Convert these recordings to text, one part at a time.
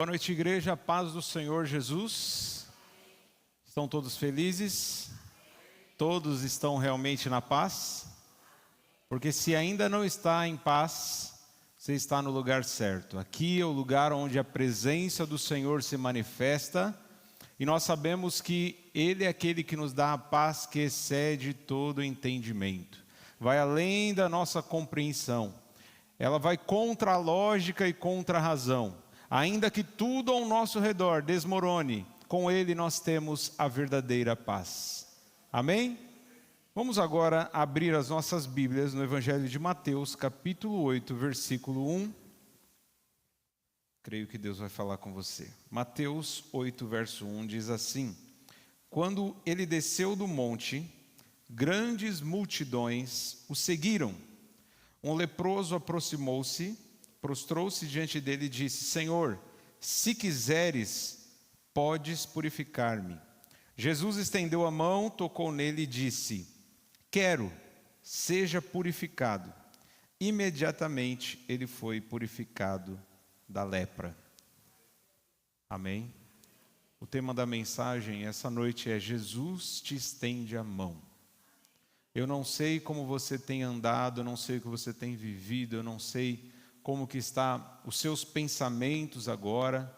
Boa noite, igreja, paz do Senhor Jesus. Estão todos felizes? Todos estão realmente na paz? Porque se ainda não está em paz, você está no lugar certo. Aqui é o lugar onde a presença do Senhor se manifesta, e nós sabemos que Ele é aquele que nos dá a paz que excede todo entendimento. Vai além da nossa compreensão. Ela vai contra a lógica e contra a razão. Ainda que tudo ao nosso redor desmorone, com Ele nós temos a verdadeira paz. Amém? Vamos agora abrir as nossas Bíblias no Evangelho de Mateus, capítulo 8, versículo 1. Creio que Deus vai falar com você. Mateus 8, verso 1 diz assim: Quando ele desceu do monte, grandes multidões o seguiram. Um leproso aproximou-se, prostrou-se diante dele e disse: Senhor, se quiseres, podes purificar-me. Jesus estendeu a mão, tocou nele e disse: Quero, seja purificado. Imediatamente ele foi purificado da lepra. Amém? O tema da mensagem essa noite é: Jesus te estende a mão. Eu não sei como você tem andado, eu não sei o que você tem vivido, eu não sei como que está os seus pensamentos agora,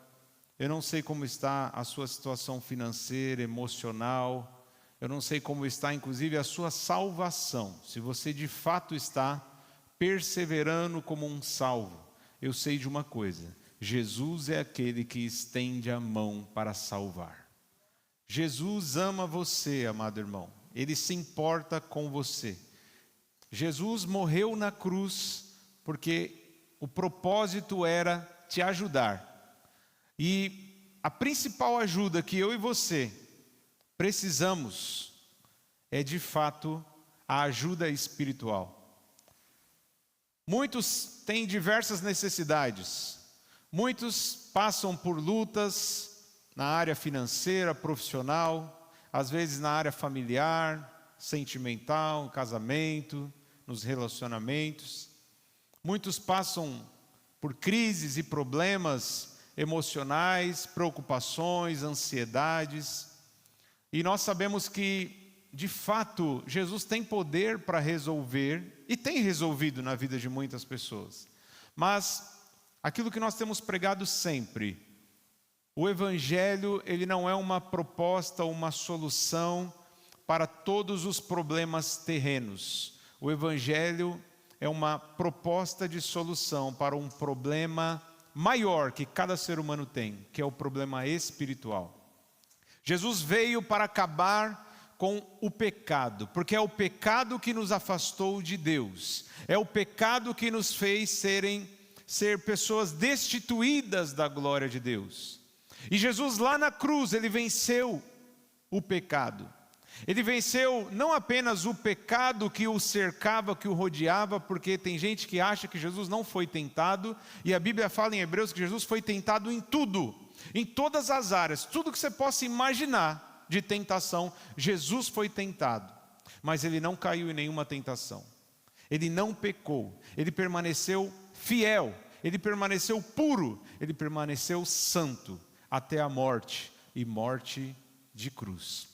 eu não sei como está a sua situação financeira, emocional, eu não sei como está inclusive a sua salvação, se você de fato está perseverando como um salvo. Eu sei de uma coisa: Jesus é aquele que estende a mão para salvar. Jesus ama você, amado irmão, Ele se importa com você. Jesus morreu na cruz porque o propósito era te ajudar. E a principal ajuda que eu e você precisamos é de fato a ajuda espiritual. Muitos têm diversas necessidades. Muitos passam por lutas na área financeira, profissional, às vezes na área familiar, sentimental, casamento, nos relacionamentos. Muitos passam por crises e problemas emocionais, preocupações, ansiedades. E nós sabemos que, de fato, Jesus tem poder para resolver, e tem resolvido na vida de muitas pessoas. Mas, aquilo que nós temos pregado sempre, o Evangelho, ele não é uma proposta, uma solução para todos os problemas terrenos. O Evangelho é uma proposta de solução para um problema maior que cada ser humano tem, que é o problema espiritual. Jesus veio para acabar com o pecado, porque é o pecado que nos afastou de Deus. É o pecado que nos fez ser pessoas destituídas da glória de Deus. E Jesus lá na cruz, Ele venceu o pecado. Ele venceu não apenas o pecado que o cercava, que o rodeava, porque tem gente que acha que Jesus não foi tentado, e a Bíblia fala em Hebreus que Jesus foi tentado em tudo, em todas as áreas, tudo que você possa imaginar de tentação, Jesus foi tentado, mas Ele não caiu em nenhuma tentação, Ele não pecou, Ele permaneceu fiel, Ele permaneceu puro, Ele permaneceu santo, até a morte, e morte de cruz.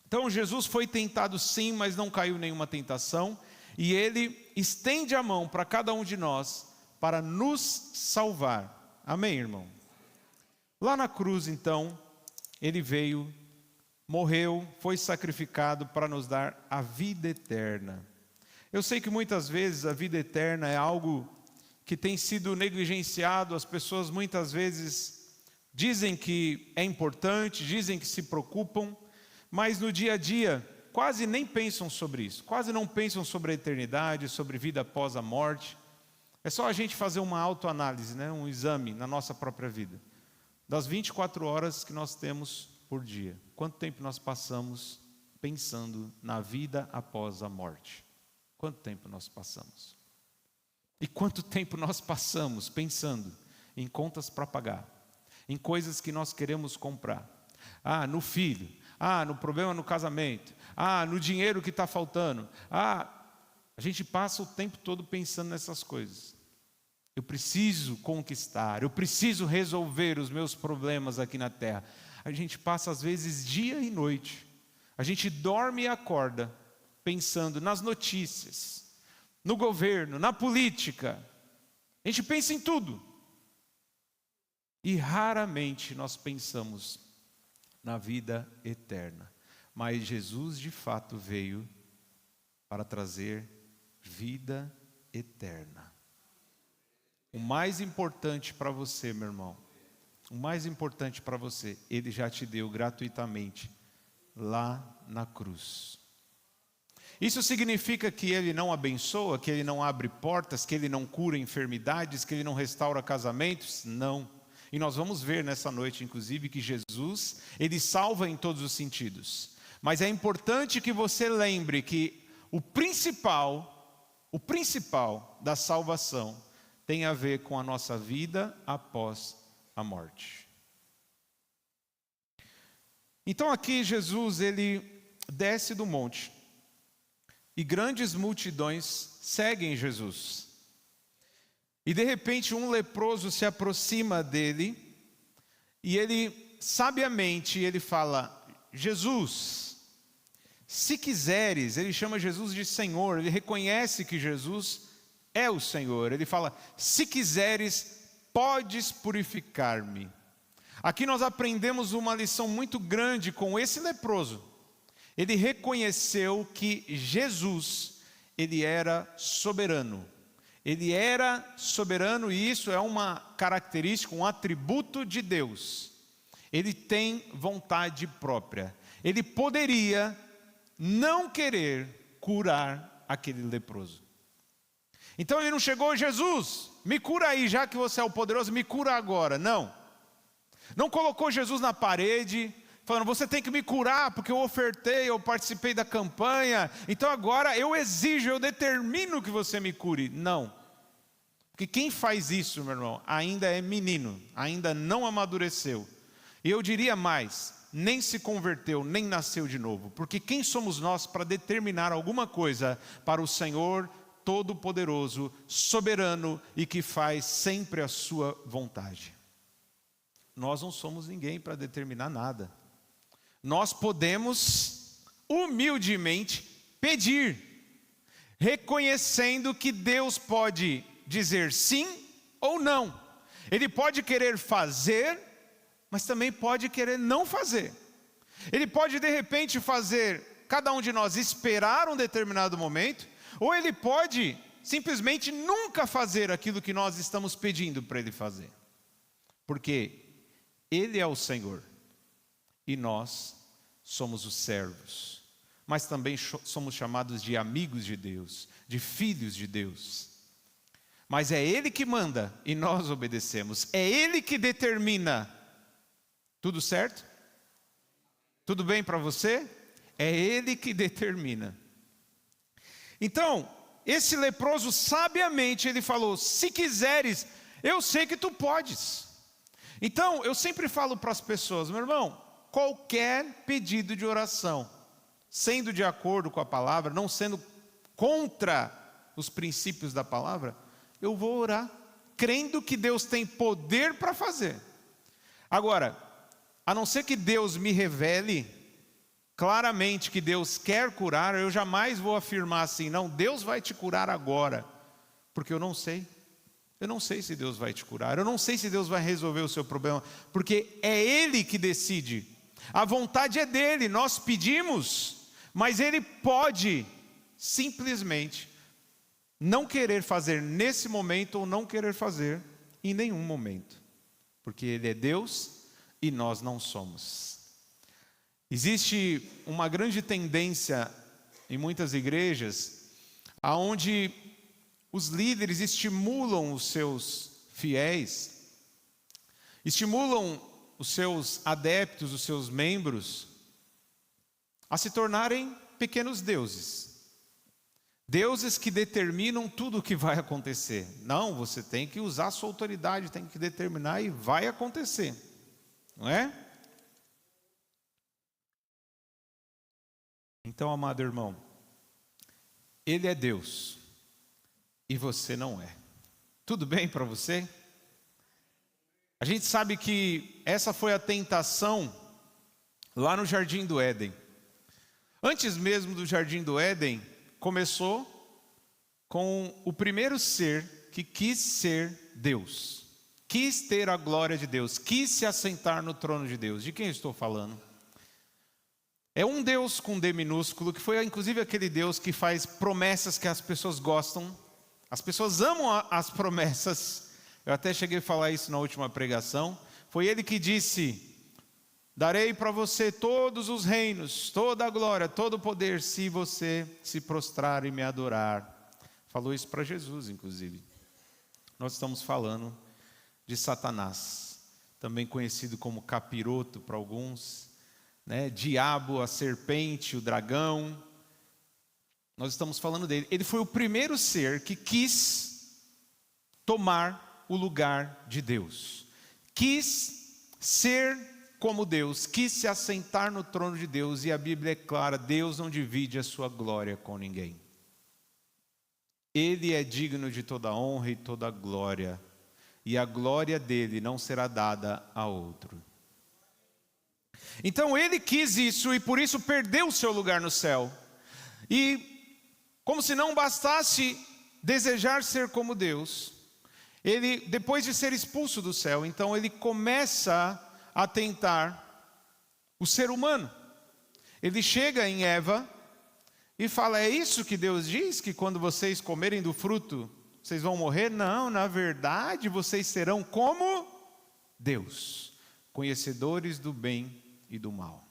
Então Jesus foi tentado sim, mas não caiu em nenhuma tentação, e Ele estende a mão para cada um de nós, para nos salvar. Amém, irmão? Lá na cruz então, Ele veio, morreu, foi sacrificado para nos dar a vida eterna. Eu sei que muitas vezes a vida eterna é algo que tem sido negligenciado, as pessoas muitas vezes dizem que é importante, dizem que se preocupam, mas no dia a dia quase nem pensam sobre isso, quase não pensam sobre a eternidade, sobre vida após a morte. É só a gente fazer uma autoanálise, né? Um exame na nossa própria vida. Das 24 horas que nós temos por dia, quanto tempo nós passamos pensando na vida após a morte? Quanto tempo nós passamos? E quanto tempo nós passamos pensando em contas para pagar, em coisas que nós queremos comprar? No filho, no problema no casamento, no dinheiro que está faltando. A gente passa o tempo todo pensando nessas coisas. Eu preciso conquistar, eu preciso resolver os meus problemas aqui na terra. A gente passa às vezes dia e noite, a gente dorme e acorda pensando nas notícias, no governo, na política. A gente pensa em tudo. E raramente nós pensamos na vida eterna. Mas Jesus de fato veio para trazer vida eterna. O mais importante para você, meu irmão, o mais importante para você, Ele já te deu gratuitamente lá na cruz. Isso significa que Ele não abençoa, que Ele não abre portas, que Ele não cura enfermidades, que Ele não restaura casamentos? Não. E nós vamos ver nessa noite, inclusive, que Jesus, Ele salva em todos os sentidos. Mas é importante que você lembre que o principal da salvação tem a ver com a nossa vida após a morte. Então aqui Jesus, Ele desce do monte e grandes multidões seguem Jesus. E de repente um leproso se aproxima dele e ele, sabiamente, ele fala: Jesus, se quiseres, ele chama Jesus de Senhor, ele reconhece que Jesus é o Senhor. Ele fala: se quiseres, podes purificar-me. Aqui nós aprendemos uma lição muito grande com esse leproso. Ele reconheceu que Jesus, Ele era soberano. Ele era soberano e isso é uma característica, um atributo de Deus. Ele tem vontade própria. Ele poderia não querer curar aquele leproso. Então ele não chegou: Jesus, me cura aí, já que você é o poderoso, me cura agora. Não. Não colocou Jesus na parede, falando: você tem que me curar, porque eu ofertei, eu participei da campanha, então agora eu exijo, eu determino que você me cure. Não. Porque quem faz isso, meu irmão, ainda é menino, ainda não amadureceu. E eu diria mais, nem se converteu, nem nasceu de novo. Porque quem somos nós para determinar alguma coisa para o Senhor Todo-Poderoso, soberano e que faz sempre a sua vontade? Nós não somos ninguém para determinar nada. Nós podemos humildemente pedir, reconhecendo que Deus pode dizer sim ou não. Ele pode querer fazer, mas também pode querer não fazer. Ele pode de repente fazer cada um de nós esperar um determinado momento, ou Ele pode simplesmente nunca fazer aquilo que nós estamos pedindo para Ele fazer. Porque Ele é o Senhor e nós somos os servos. Mas também somos chamados de amigos de Deus, de filhos de Deus. Mas é Ele que manda e nós obedecemos. É Ele que determina. Tudo certo? Tudo bem para você? É Ele que determina. Então, esse leproso sabiamente ele falou: se quiseres, eu sei que tu podes. Então, eu sempre falo para as pessoas: meu irmão, qualquer pedido de oração, sendo de acordo com a palavra, não sendo contra os princípios da palavra, eu vou orar, crendo que Deus tem poder para fazer. Agora, a não ser que Deus me revele claramente que Deus quer curar, eu jamais vou afirmar assim: não, Deus vai te curar agora, porque eu não sei. Eu não sei se Deus vai te curar, eu não sei se Deus vai resolver o seu problema, porque é Ele que decide. A vontade é dEle, nós pedimos, mas Ele pode simplesmente não querer fazer nesse momento, ou não querer fazer em nenhum momento, porque Ele é Deus e nós não somos. Existe uma grande tendência em muitas igrejas, aonde os líderes estimulam os seus fiéis, estimulam os seus adeptos, os seus membros, a se tornarem pequenos deuses. Deuses que determinam tudo o que vai acontecer. Não, você tem que usar a sua autoridade, tem que determinar e vai acontecer. Não é? Então, amado irmão, Ele é Deus e você não é. Tudo bem para você? A gente sabe que essa foi a tentação lá no Jardim do Éden. Antes mesmo do Jardim do Éden, começou com o primeiro ser que quis ser Deus. Quis ter a glória de Deus, quis se assentar no trono de Deus. De quem eu estou falando? É um Deus com D minúsculo, que foi inclusive aquele Deus que faz promessas que as pessoas gostam. As pessoas amam as promessas. Eu até cheguei a falar isso na última pregação. Foi ele que disse: darei para você todos os reinos, toda a glória, todo o poder, se você se prostrar e me adorar. Falou isso para Jesus, inclusive. Nós estamos falando de Satanás, também conhecido como capiroto para alguns, né? Diabo, a serpente, o dragão. Nós estamos falando dele. Ele foi o primeiro ser que quis tomar o lugar de Deus. Quis ser como Deus, quis se assentar no trono de Deus. E a Bíblia é clara: Deus não divide a sua glória com ninguém. Ele é digno de toda honra e toda glória. E a glória dele não será dada a outro. Então ele quis isso e por isso perdeu o seu lugar no céu. E como se não bastasse desejar ser como Deus, ele, depois de ser expulso do céu, então ele começa a tentar o ser humano. Ele chega em Eva e fala: é isso que Deus diz, que quando vocês comerem do fruto, vocês vão morrer? Não, na verdade vocês serão como Deus, conhecedores do bem e do mal.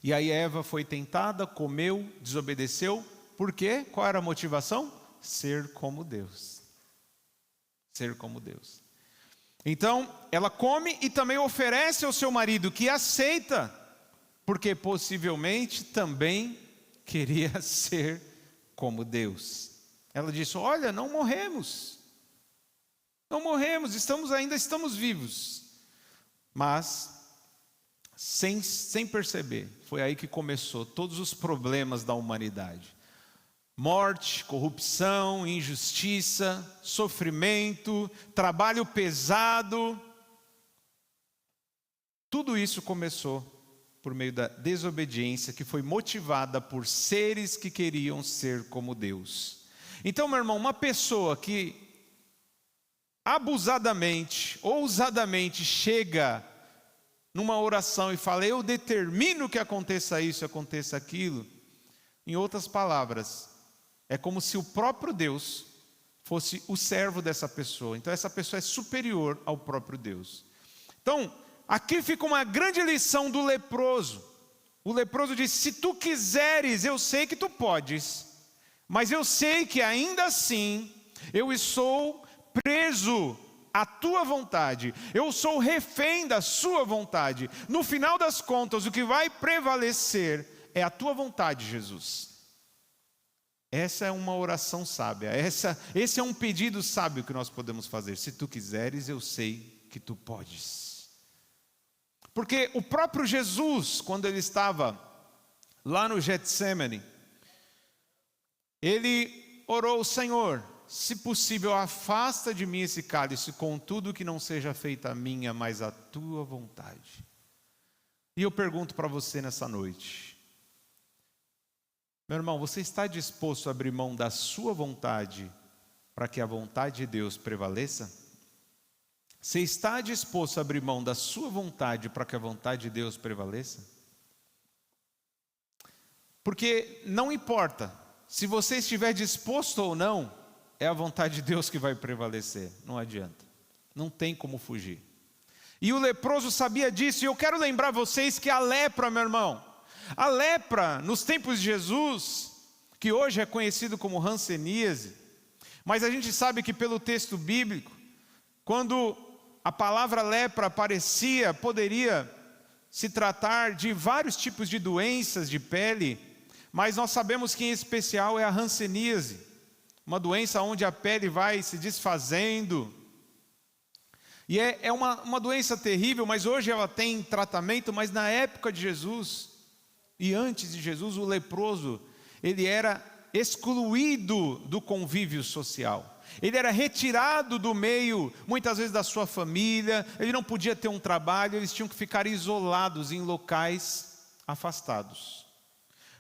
E aí Eva foi tentada, comeu, desobedeceu. Por quê? Qual era a motivação? Ser como Deus. Ser como Deus. Então, ela come e também oferece ao seu marido, que aceita, porque possivelmente também queria ser como Deus. Ela disse: olha, não morremos. Não morremos, ainda estamos vivos. Mas, sem perceber, foi aí que começou todos os problemas da humanidade. Morte, corrupção, injustiça, sofrimento, trabalho pesado. Tudo isso começou por meio da desobediência, que foi motivada por seres que queriam ser como Deus. Então, meu irmão, uma pessoa que abusadamente, ousadamente chega numa oração e fala: eu determino que aconteça isso, aconteça aquilo. Em outras palavras, é como se o próprio Deus fosse o servo dessa pessoa. Então essa pessoa é superior ao próprio Deus. Então, aqui fica uma grande lição do leproso. O leproso disse: se tu quiseres, eu sei que tu podes, mas eu sei que ainda assim eu sou preso à tua vontade, eu sou refém da sua vontade. No final das contas, o que vai prevalecer é a tua vontade, Jesus. Essa é uma oração sábia, esse é um pedido sábio que nós podemos fazer. Se tu quiseres, eu sei que tu podes. Porque o próprio Jesus, quando ele estava lá no Getsêmani, ele orou: Senhor, se possível, afasta de mim esse cálice, contudo que não seja feita a minha, mas a tua vontade. E eu pergunto para você nessa noite: meu irmão, você está disposto a abrir mão da sua vontade para que a vontade de Deus prevaleça? Você está disposto a abrir mão da sua vontade para que a vontade de Deus prevaleça? Porque não importa, se você estiver disposto ou não, é a vontade de Deus que vai prevalecer, não adianta, não tem como fugir. E o leproso sabia disso, e eu quero lembrar vocês que a lepra, meu irmão, a lepra, nos tempos de Jesus, que hoje é conhecido como hanseníase, mas a gente sabe que pelo texto bíblico, quando a palavra lepra aparecia, poderia se tratar de vários tipos de doenças de pele, mas nós sabemos que em especial é a hanseníase, uma doença onde a pele vai se desfazendo. E é uma doença terrível, mas hoje ela tem tratamento. Mas na época de Jesus e antes de Jesus, o leproso, ele era excluído do convívio social. ele era retirado do meio, muitas vezes da sua família, ele não podia ter um trabalho, eles tinham que ficar isolados em locais afastados.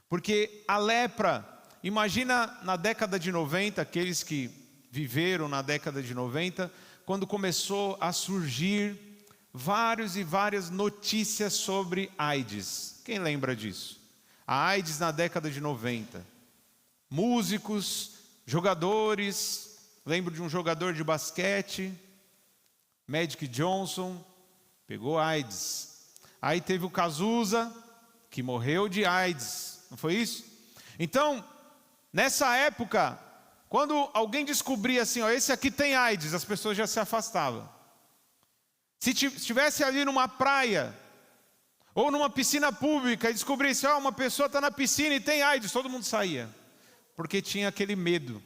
Porque a lepra, imagina na década de 90, aqueles que viveram na década de 90, quando começou a surgir várias notícias sobre AIDS. Quem lembra disso? A AIDS na década de 90. Músicos, jogadores, lembro de um jogador de basquete, Magic Johnson, pegou AIDS. Aí teve o Cazuza, que morreu de AIDS, não foi isso? Então, nessa época, quando alguém descobria assim, ó, esse aqui tem AIDS, as pessoas já se afastavam. Se estivesse ali numa praia, ou numa piscina pública, e descobrisse, ó, uma pessoa está na piscina e tem AIDS, todo mundo saía. Porque tinha aquele medo,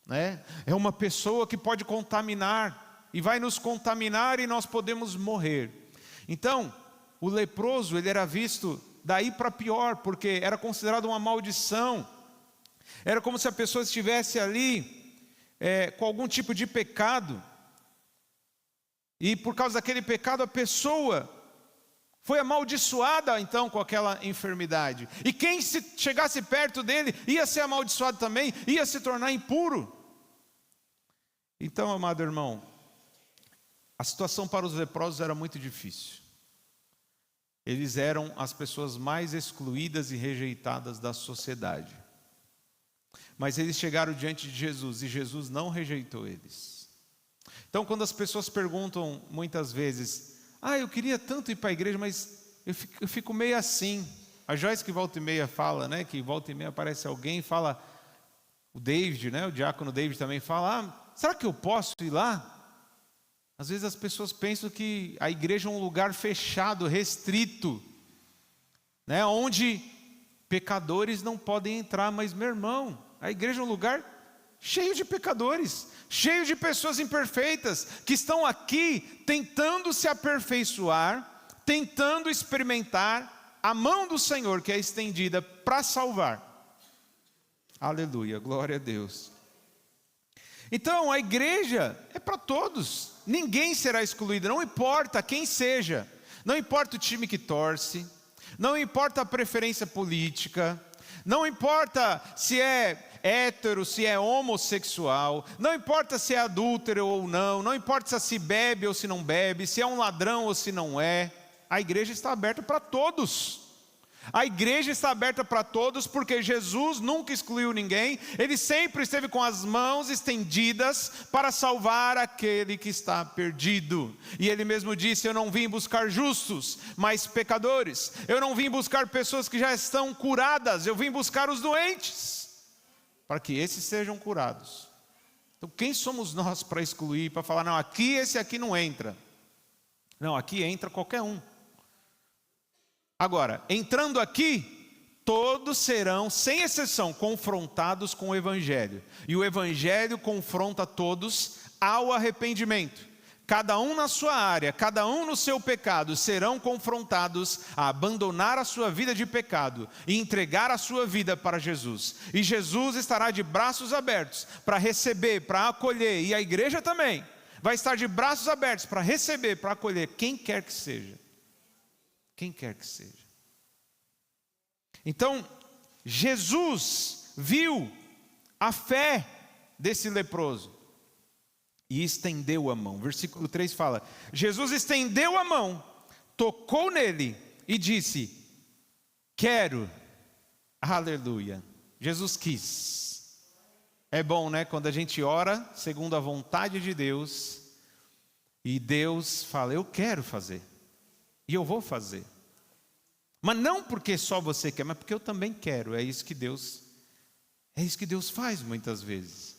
né? É uma pessoa que pode contaminar, e vai nos contaminar e nós podemos morrer. Então, o leproso, ele era visto daí para pior, porque era considerado uma maldição. Era como se a pessoa estivesse ali com algum tipo de pecado. E por causa daquele pecado, a pessoa foi amaldiçoada então com aquela enfermidade. E quem chegasse perto dele ia ser amaldiçoado também, ia se tornar impuro. Então, amado irmão, a situação para os leprosos era muito difícil. Eles eram as pessoas mais excluídas e rejeitadas da sociedade. Mas eles chegaram diante de Jesus e Jesus não rejeitou eles. Então, quando as pessoas perguntam muitas vezes, eu queria tanto ir para a igreja, mas eu fico meio assim. A Joyce que volta e meia fala, né, que volta e meia aparece alguém e fala, o David, né, o diácono David também fala, será que eu posso ir lá? Às vezes as pessoas pensam que a igreja é um lugar fechado, restrito, né, onde pecadores não podem entrar, mas meu irmão, a igreja é um lugar cheio de pecadores, cheio de pessoas imperfeitas, que estão aqui tentando se aperfeiçoar, tentando experimentar a mão do Senhor que é estendida para salvar. Aleluia, glória a Deus. Então a igreja é para todos, ninguém será excluído, não importa quem seja, não importa o time que torce, não importa a preferência política, não importa se é hétero, se é homossexual, não importa se é adúltero ou não importa se bebe ou se não bebe, se é um ladrão ou se não é, a igreja está aberta para todos. A igreja está aberta para todos porque Jesus nunca excluiu ninguém, Ele sempre esteve com as mãos estendidas para salvar aquele que está perdido. E Ele mesmo disse, eu não vim buscar justos, mas pecadores. Eu não vim buscar pessoas que já estão curadas, eu vim buscar os doentes, para que esses sejam curados. Então quem somos nós para excluir, para falar, não, aqui esse aqui não entra. Não, aqui entra qualquer um. Agora, entrando aqui, todos serão, sem exceção, confrontados com o Evangelho. E o Evangelho confronta todos ao arrependimento. Cada um na sua área, cada um no seu pecado, serão confrontados a abandonar a sua vida de pecado e entregar a sua vida para Jesus. E Jesus estará de braços abertos para receber, para acolher, e a igreja também vai estar de braços abertos para receber, para acolher quem quer que seja. Quem quer que seja. Então, Jesus viu a fé desse leproso e estendeu a mão. Versículo 3 fala, Jesus estendeu a mão, tocou nele e disse, quero. Aleluia. Jesus quis. É bom, né? Quando a gente ora segundo a vontade de Deus e Deus fala, eu quero fazer. E eu vou fazer. Mas não porque só você quer, mas porque eu também quero. É isso que Deus faz muitas vezes.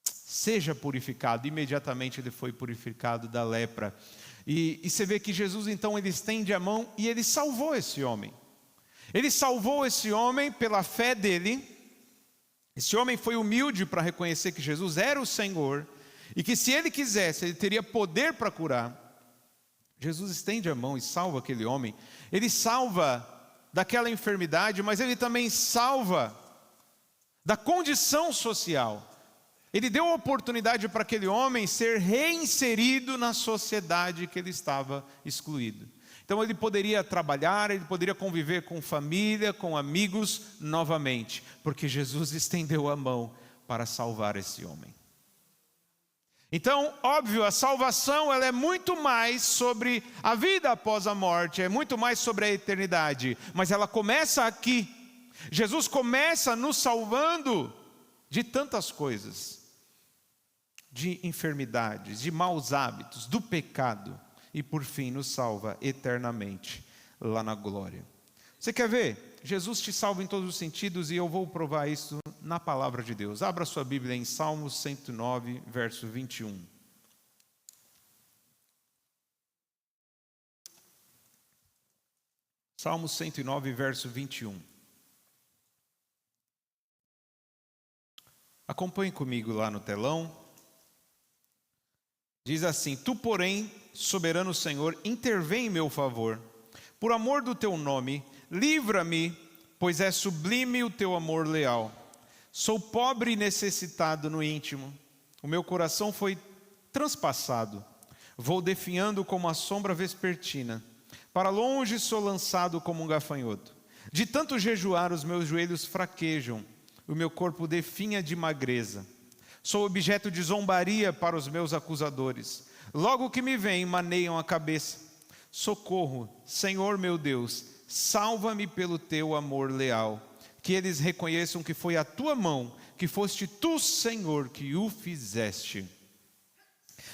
Seja purificado. Imediatamente ele foi purificado da lepra. E você vê que Jesus então ele estende a mão e ele salvou esse homem. Ele salvou esse homem pela fé dele. Esse homem foi humilde para reconhecer que Jesus era o Senhor. E que se ele quisesse, ele teria poder para curar. Jesus estende a mão e salva aquele homem. Ele salva daquela enfermidade, mas ele também salva da condição social. Ele deu a oportunidade para aquele homem ser reinserido na sociedade que ele estava excluído. Então ele poderia trabalhar, ele poderia conviver com família, com amigos novamente, porque Jesus estendeu a mão para salvar esse homem. Então, óbvio, a salvação ela é muito mais sobre a vida após a morte, é muito mais sobre a eternidade, mas ela começa aqui. Jesus começa nos salvando de tantas coisas, de enfermidades, de maus hábitos, do pecado, e por fim nos salva eternamente lá na glória. Você quer ver? Jesus te salva em todos os sentidos e eu vou provar isso na palavra de Deus. Abra sua Bíblia em Salmos 109, verso 21. Salmos 109, verso 21. Acompanhe comigo lá no telão. Diz assim: Tu, porém, soberano Senhor, intervém em meu favor. Por amor do teu nome, livra-me, pois é sublime o teu amor leal. Sou pobre e necessitado no íntimo. O meu coração foi transpassado. Vou definhando como a sombra vespertina. Para longe sou lançado como um gafanhoto. De tanto jejuar, os meus joelhos fraquejam. O meu corpo definha de magreza. Sou objeto de zombaria para os meus acusadores. Logo que me veem, maneiam a cabeça. Socorro, Senhor meu Deus, salva-me pelo teu amor leal. Que eles reconheçam que foi a tua mão, que foste tu, Senhor, que o fizeste.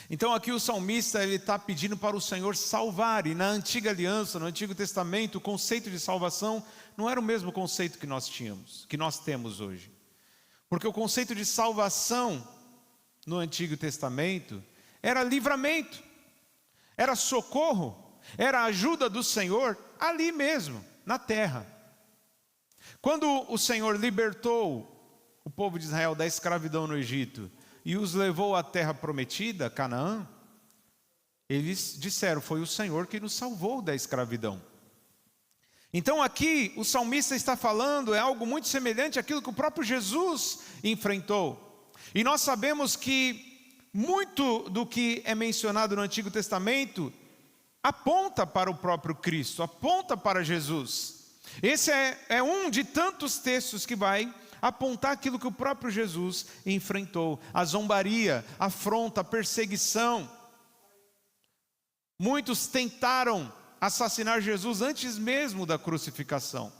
Então aqui o salmista ele está pedindo para o Senhor salvar. E na antiga aliança, no Antigo Testamento, o conceito de salvação não era o mesmo conceito que nós tínhamos, que nós temos hoje. Porque o conceito de salvação no Antigo Testamento era livramento, era socorro, era a ajuda do Senhor ali mesmo, na terra. Quando o Senhor libertou o povo de Israel da escravidão no Egito e os levou à terra prometida, Canaã, eles disseram: foi o Senhor que nos salvou da escravidão. Então aqui o salmista está falando é algo muito semelhante àquilo que o próprio Jesus enfrentou. E nós sabemos que muito do que é mencionado no Antigo Testamento aponta para o próprio Cristo, aponta para Jesus. Esse é um de tantos textos que vai apontar aquilo que o próprio Jesus enfrentou: a zombaria, a afronta, a perseguição. Muitos tentaram assassinar Jesus antes mesmo da crucificação.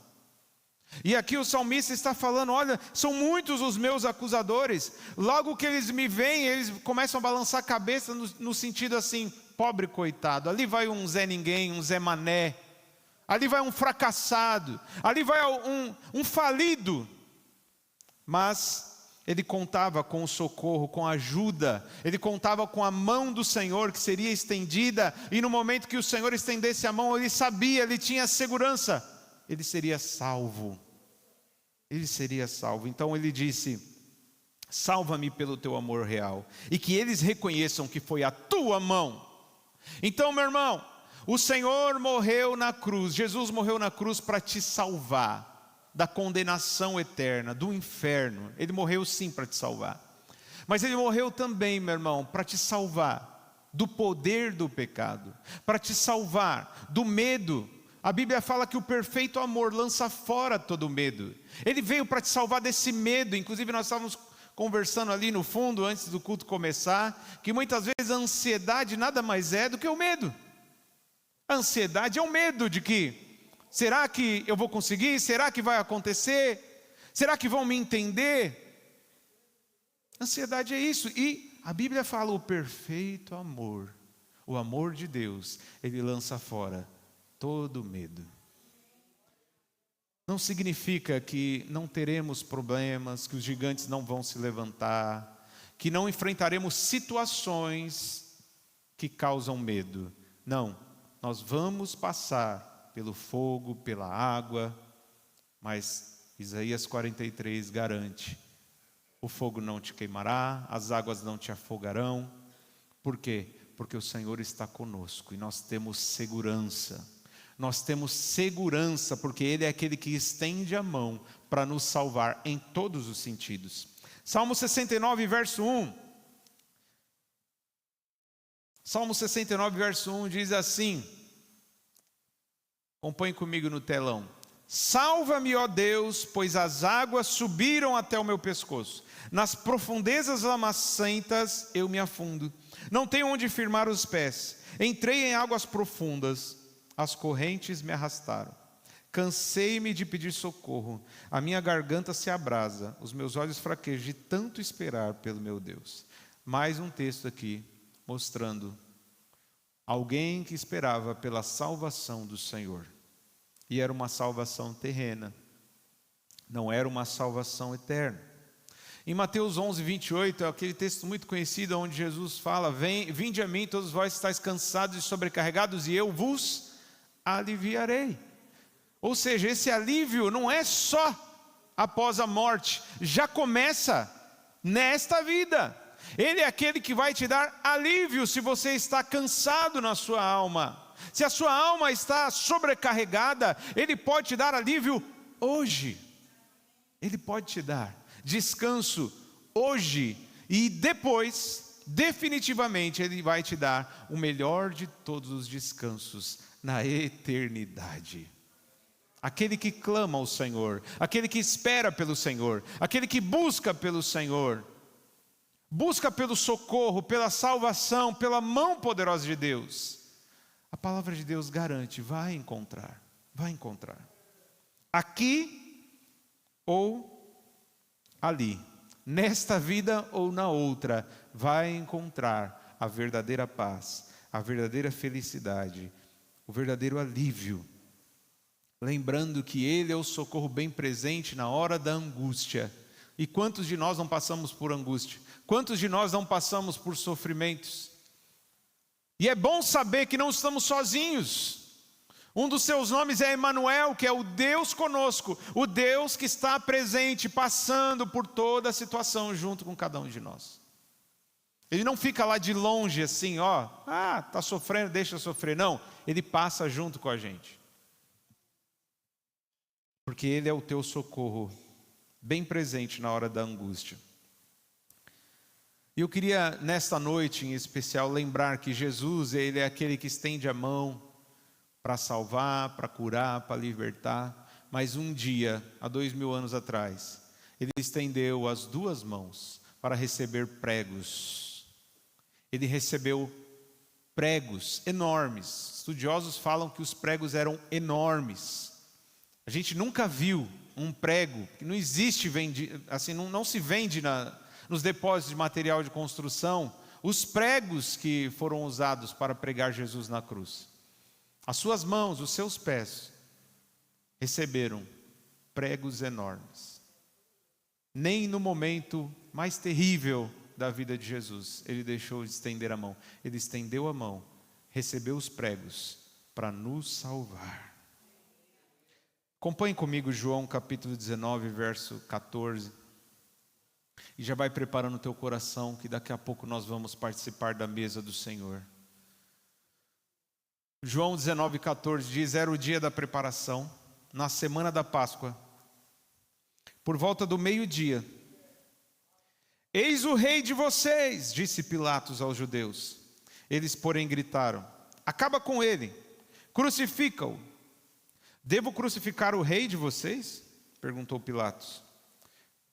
E aqui o salmista está falando: olha, são muitos os meus acusadores. Logo que eles me veem, eles começam a balançar a cabeça no sentido assim: pobre coitado, ali vai um Zé Ninguém, um Zé Mané, ali vai um fracassado, ali vai um falido. Mas ele contava com o socorro, com a ajuda, ele contava com a mão do Senhor que seria estendida, e no momento que o Senhor estendesse a mão, ele sabia, ele tinha segurança, ele seria salvo. Ele seria salvo. Então ele disse: salva-me pelo teu amor real, e que eles reconheçam que foi a tua mão. Então, meu irmão, o Senhor morreu na cruz, Jesus morreu na cruz para te salvar da condenação eterna, do inferno. Ele morreu sim para te salvar, mas ele morreu também, meu irmão, para te salvar do poder do pecado, para te salvar do medo. A Bíblia fala que o perfeito amor lança fora todo medo. Ele veio para te salvar desse medo. Inclusive nós estávamos conversando ali no fundo, antes do culto começar, que muitas vezes a ansiedade nada mais é do que o medo. A ansiedade é o medo de que: será que eu vou conseguir? Será que vai acontecer? Será que vão me entender? Ansiedade é isso. E a Bíblia fala: o perfeito amor, o amor de Deus, ele lança fora todo medo. Não significa que não teremos problemas, que os gigantes não vão se levantar, que não enfrentaremos situações que causam medo. Não, nós vamos passar pelo fogo, pela água, mas Isaías 43 garante: o fogo não te queimará, as águas não te afogarão. Por quê? Porque o Senhor está conosco e nós temos segurança. Nós temos segurança porque Ele é aquele que estende a mão para nos salvar em todos os sentidos. Salmo 69, verso 1. Salmo 69, verso 1 diz assim, acompanhe comigo no telão. Salva-me, ó Deus, pois as águas subiram até o meu pescoço. Nas profundezas lamacentas eu me afundo. Não tenho onde firmar os pés. Entrei em águas profundas, as correntes me arrastaram. Cansei-me de pedir socorro. A minha garganta se abrasa, os meus olhos fraquejam de tanto esperar pelo meu Deus. Mais um texto aqui, mostrando alguém que esperava pela salvação do Senhor. E era uma salvação terrena, não era uma salvação eterna. Em Mateus 11, 28, é aquele texto muito conhecido, onde Jesus fala, vinde a mim todos vós que estáis cansados e sobrecarregados, e eu vos aliviarei. Ou seja, esse alívio não é só após a morte, já começa nesta vida. Ele é aquele que vai te dar alívio se você está cansado na sua alma. Se a sua alma está sobrecarregada, Ele pode te dar alívio hoje. Ele pode te dar descanso hoje. E depois, definitivamente, Ele vai te dar o melhor de todos os descansos na eternidade. Aquele que clama ao Senhor, aquele que espera pelo Senhor, aquele que busca pelo Senhor, busca pelo socorro, pela salvação, pela mão poderosa de Deus. A palavra de Deus garante, vai encontrar. Aqui ou ali, nesta vida ou na outra, vai encontrar a verdadeira paz, a verdadeira felicidade, o verdadeiro alívio. Lembrando que Ele é o socorro bem presente na hora da angústia. E quantos de nós não passamos por angústia? Quantos de nós não passamos por sofrimentos? E é bom saber que não estamos sozinhos. Um dos seus nomes é Emanuel, que é o Deus conosco, o Deus que está presente, passando por toda a situação junto com cada um de nós. Ele não fica lá de longe assim, está sofrendo, deixa sofrer. Não, Ele passa junto com a gente. Porque Ele é o teu socorro, bem presente na hora da angústia. E eu queria, nesta noite em especial, lembrar que Jesus, Ele é aquele que estende a mão para salvar, para curar, para libertar. Mas um dia, há 2000 anos atrás, Ele estendeu as duas mãos para receber pregos. Ele recebeu pregos enormes. Estudiosos falam que os pregos eram enormes. A gente nunca viu um prego, que não existe, assim, não se vende nos depósitos de material de construção, os pregos que foram usados para pregar Jesus na cruz. As suas mãos, os seus pés, receberam pregos enormes. Nem no momento mais terrível da vida de Jesus, Ele deixou de estender a mão. Ele estendeu a mão, recebeu os pregos para nos salvar. Acompanhe comigo João capítulo 19, verso 14. E já vai preparando o teu coração, que daqui a pouco nós vamos participar da mesa do Senhor. João 19, 14 diz, era o dia da preparação, na semana da Páscoa, por volta do meio-dia. Eis o rei de vocês, disse Pilatos aos judeus. Eles, porém, gritaram, acaba com ele, crucifica-o. Devo crucificar o rei de vocês? Perguntou Pilatos.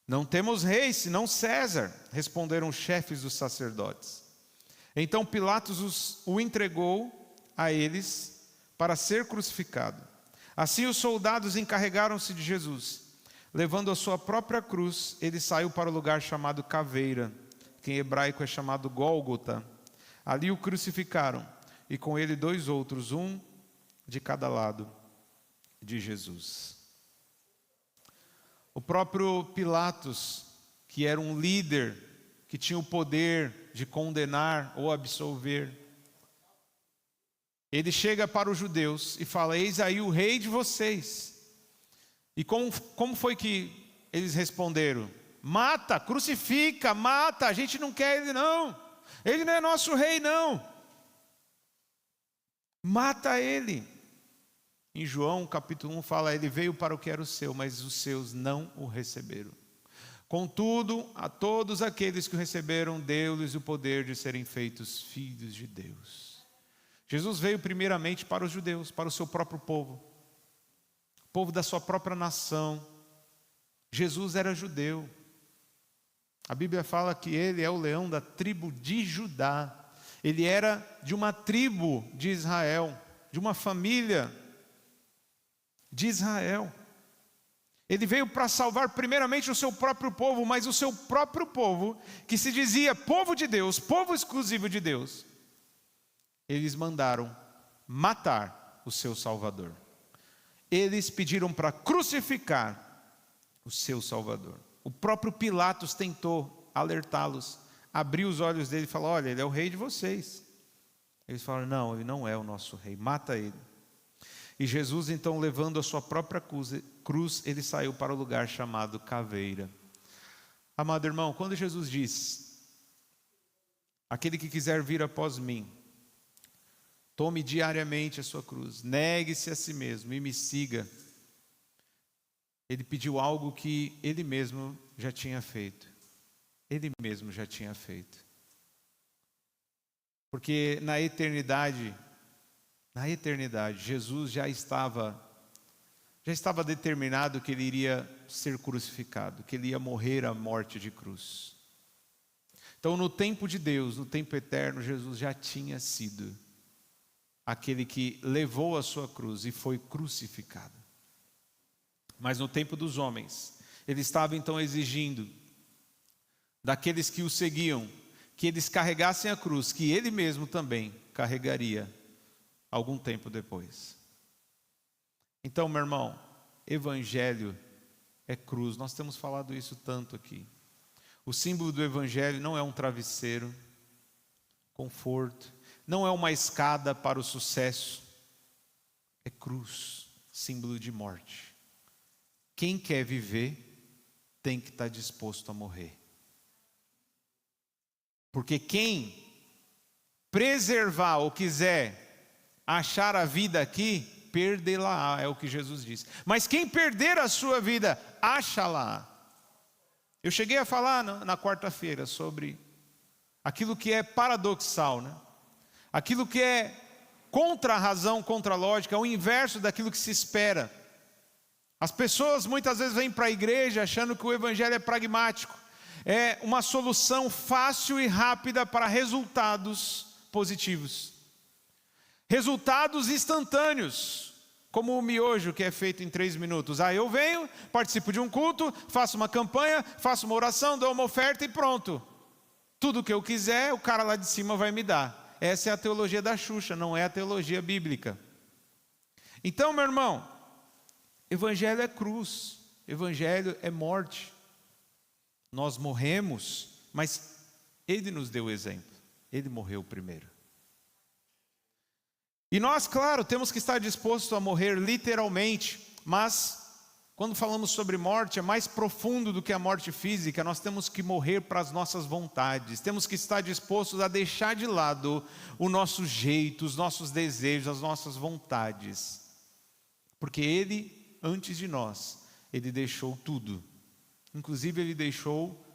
Não temos rei, senão César, responderam os chefes dos sacerdotes. Então Pilatos o entregou a eles para ser crucificado. Assim os soldados encarregaram-se de Jesus. Levando a sua própria cruz, ele saiu para o lugar chamado Caveira, que em hebraico é chamado Gólgota. Ali o crucificaram, e com ele 2 outros, um de cada lado de Jesus. O próprio Pilatos, que era um líder, que tinha o poder de condenar ou absolver, ele chega para os judeus e fala, eis aí o rei de vocês. E como foi que eles responderam? Mata, crucifica, mata, a gente não quer ele não. Ele não é nosso rei não. Mata ele. Em João capítulo 1 fala, ele veio para o que era o seu, mas os seus não o receberam. Contudo, a todos aqueles que o receberam, deu-lhes o poder de serem feitos filhos de Deus. Jesus veio primeiramente para os judeus, para o seu próprio povo, povo da sua própria nação. Jesus era judeu. A Bíblia fala que ele é o leão da tribo de Judá. Ele era de uma tribo de Israel, de uma família de Israel. Ele veio para salvar primeiramente o seu próprio povo, mas o seu próprio povo, que se dizia povo de Deus, povo exclusivo de Deus, eles mandaram matar o seu Salvador. Eles pediram para crucificar o seu Salvador. O próprio Pilatos tentou alertá-los, abriu os olhos dele e falou: olha, ele é o rei de vocês. Eles falaram: não, ele não é o nosso rei, mata ele. E Jesus, então, levando a sua própria cruz, ele saiu para o lugar chamado Caveira. Amado irmão, quando Jesus diz: aquele que quiser vir após mim, tome diariamente a sua cruz, negue-se a si mesmo e me siga. Ele pediu algo que ele mesmo já tinha feito. Ele mesmo já tinha feito. Porque na eternidade, Jesus já estava determinado que ele iria ser crucificado, que ele ia morrer a morte de cruz. Então, no tempo de Deus, no tempo eterno, Jesus já tinha sido aquele que levou a sua cruz e foi crucificado. Mas no tempo dos homens, ele estava então exigindo daqueles que o seguiam, que eles carregassem a cruz, que ele mesmo também carregaria algum tempo depois. Então, meu irmão, evangelho é cruz. Nós temos falado isso tanto aqui. O símbolo do evangelho não é um travesseiro, conforto, não é uma escada para o sucesso, é cruz, símbolo de morte. Quem quer viver tem que estar disposto a morrer. Porque quem preservar ou quiser achar a vida aqui, perdê-la, é o que Jesus disse. Mas quem perder a sua vida, acha-la. Eu cheguei a falar na quarta-feira sobre aquilo que é paradoxal, né? Aquilo que é contra a razão, contra a lógica, é o inverso daquilo que se espera. As pessoas muitas vezes vêm para a igreja achando que o evangelho é pragmático, é uma solução fácil e rápida para resultados positivos, resultados instantâneos, como o miojo que é feito em 3 minutos. Eu venho, participo de um culto, faço uma campanha, faço uma oração, dou uma oferta e pronto. Tudo que eu quiser, o cara lá de cima vai me dar. Essa é a teologia da Xuxa, não é a teologia bíblica. Então, meu irmão, evangelho é cruz, evangelho é morte. Nós morremos, mas ele nos deu o exemplo, ele morreu primeiro. E nós, claro, temos que estar dispostos a morrer literalmente, mas quando falamos sobre morte, é mais profundo do que a morte física. Nós temos que morrer para as nossas vontades, temos que estar dispostos a deixar de lado o nosso jeito, os nossos desejos, as nossas vontades, porque ele, antes de nós, ele deixou tudo. Inclusive ele deixou